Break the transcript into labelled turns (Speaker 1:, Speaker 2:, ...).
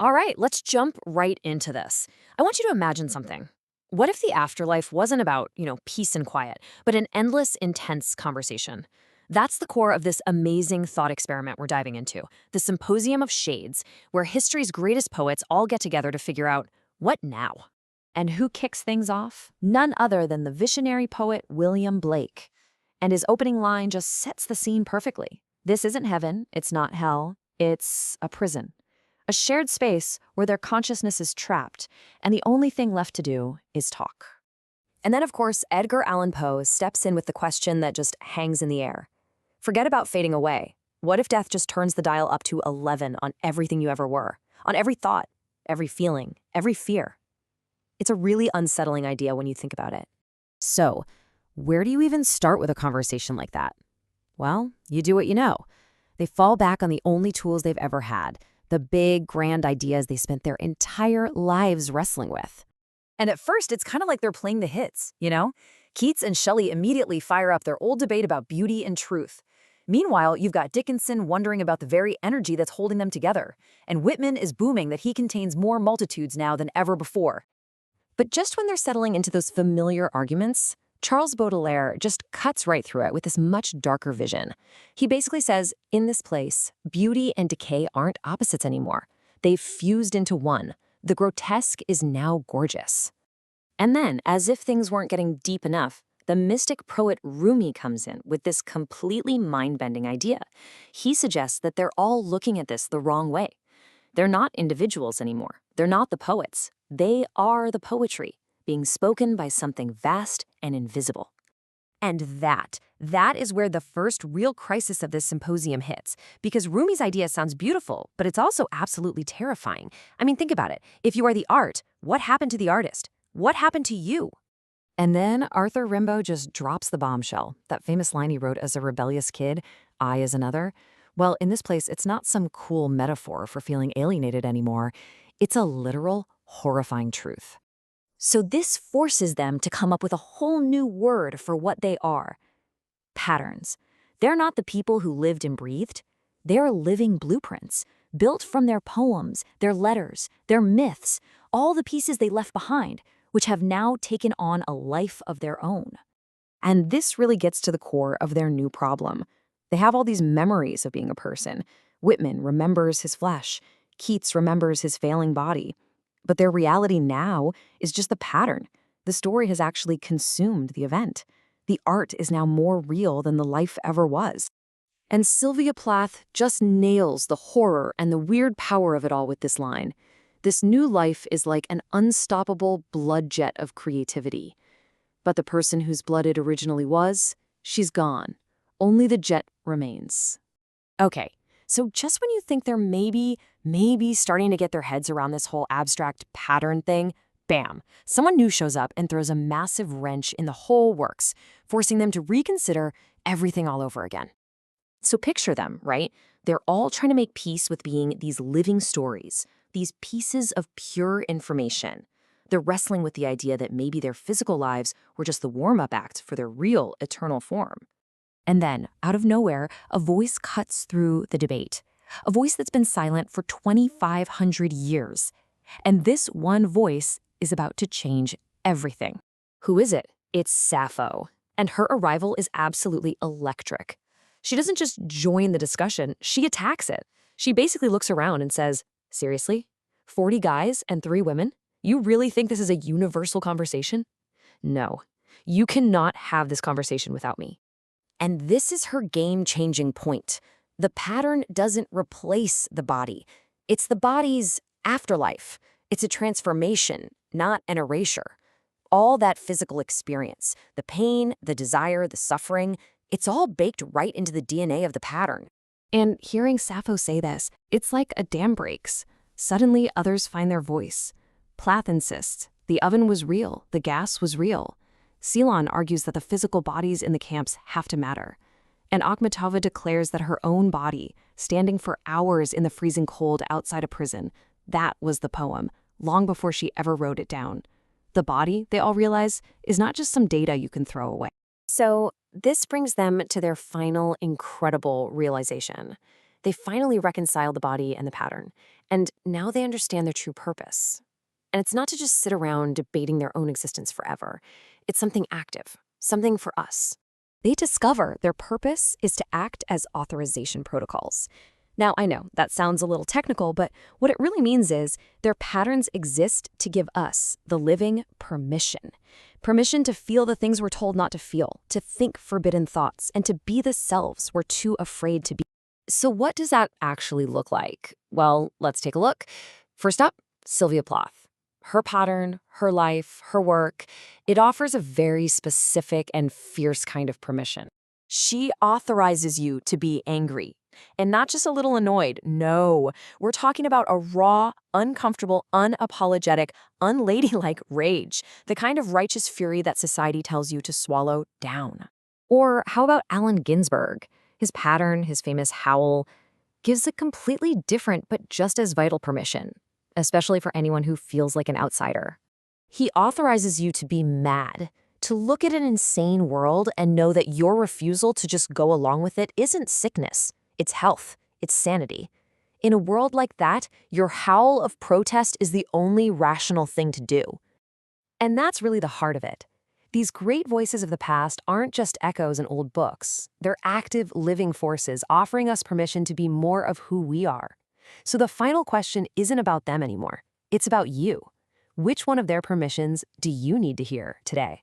Speaker 1: All right, let's jump right into this. I want you to imagine something. What if the afterlife wasn't about, peace and quiet, but an endless, intense conversation? That's the core of this amazing thought experiment we're diving into, the Symposium of Shades, where history's greatest poets all get together to figure out what now? And who kicks things off? None other than the visionary poet William Blake. And his opening line just sets the scene perfectly. This isn't heaven, it's not hell, it's a prison. A shared space where their consciousness is trapped, and the only thing left to do is talk. And then, of course, Edgar Allan Poe steps in with the question that just hangs in the air. Forget about fading away. What if death just turns the dial up to 11 on everything you ever were? On every thought, every feeling, every fear? It's a really unsettling idea when you think about it. So, where do you even start with a conversation like that? Well, you do what you know. They fall back on the only tools they've ever had, the big, grand ideas they spent their entire lives wrestling with. And at first, it's kind of like they're playing the hits, Keats and Shelley immediately fire up their old debate about beauty and truth. Meanwhile, you've got Dickinson wondering about the very energy that's holding them together, and Whitman is booming that he contains more multitudes now than ever before. But just when they're settling into those familiar arguments, Charles Baudelaire just cuts right through it with this much darker vision. He basically says, in this place, beauty and decay aren't opposites anymore. They've fused into one. The grotesque is now gorgeous. And then, as if things weren't getting deep enough, the mystic poet Rumi comes in with this completely mind-bending idea. He suggests that they're all looking at this the wrong way. They're not individuals anymore. They're not the poets. They are the poetry, being spoken by something vast and invisible. And that is where the first real crisis of this symposium hits, because Rumi's idea sounds beautiful, but it's also absolutely terrifying. I mean, think about it. If you are the art, what happened to the artist? What happened to you? And then Arthur Rimbaud just drops the bombshell, that famous line he wrote as a rebellious kid, I is another. Well, in this place, it's not some cool metaphor for feeling alienated anymore. It's a literal, horrifying truth. So this forces them to come up with a whole new word for what they are. Patterns. They're not the people who lived and breathed. They're living blueprints, built from their poems, their letters, their myths, all the pieces they left behind, which have now taken on a life of their own. And this really gets to the core of their new problem. They have all these memories of being a person. Whitman remembers his flesh. Keats remembers his failing body. But their reality now is just the pattern. The story has actually consumed the event. The art is now more real than the life ever was. And Sylvia Plath just nails the horror and the weird power of it all with this line. This new life is like an unstoppable blood jet of creativity. But the person whose blood it originally was, she's gone. Only the jet remains. Okay, so just when you think they're maybe starting to get their heads around this whole abstract pattern thing, bam, someone new shows up and throws a massive wrench in the whole works, forcing them to reconsider everything all over again. So picture them, right? They're all trying to make peace with being these living stories, these pieces of pure information. They're wrestling with the idea that maybe their physical lives were just the warm-up act for their real, eternal form. And then, out of nowhere, a voice cuts through the debate. A voice that's been silent for 2,500 years. And this one voice is about to change everything. Who is it? It's Sappho. And her arrival is absolutely electric. She doesn't just join the discussion, she attacks it. She basically looks around and says, seriously? 40 guys and 3 women? You really think this is a universal conversation? No, you cannot have this conversation without me. And this is her game-changing point. The pattern doesn't replace the body. It's the body's afterlife. It's a transformation, not an erasure. All that physical experience, the pain, the desire, the suffering, it's all baked right into the DNA of the pattern. And hearing Sappho say this, it's like a dam breaks. Suddenly, others find their voice. Plath insists, the oven was real, the gas was real. Ceylon argues that the physical bodies in the camps have to matter. And Akhmatova declares that her own body, standing for hours in the freezing cold outside a prison, that was the poem, long before she ever wrote it down. The body, they all realize, is not just some data you can throw away. So this brings them to their final incredible realization.
Speaker 2: They finally reconcile the body and the pattern, and now they understand their true purpose. And it's not to just sit around debating their own existence forever. It's something active, something for us. They discover their purpose is to act as authorization protocols. Now, I know that sounds a little technical, but what it really means is their patterns exist to give us, the living, permission. Permission to feel the things we're told not to feel, to think forbidden thoughts, and to be the selves we're too afraid to be. So what does that actually look like? Well, let's take a look. First up, Sylvia Plath. Her pattern, her life, her work, it offers a very specific and fierce kind of permission. She authorizes you to be angry. And not just a little annoyed. No, we're talking about a raw, uncomfortable, unapologetic, unladylike rage, the kind of righteous fury that society tells you to swallow down. Or how about Allen Ginsberg? His pattern, his famous howl, gives a completely different but just as vital permission, especially for anyone who feels like an outsider. He authorizes you to be mad, to look at an insane world and know that your refusal to just go along with it isn't sickness, it's health, it's sanity. In a world like that, your howl of protest is the only rational thing to do. And that's really the heart of it. These great voices of the past aren't just echoes in old books. They're active, living forces offering us permission to be more of who we are. So the final question isn't about them anymore. It's about you. Which one of their permissions do you need to hear today?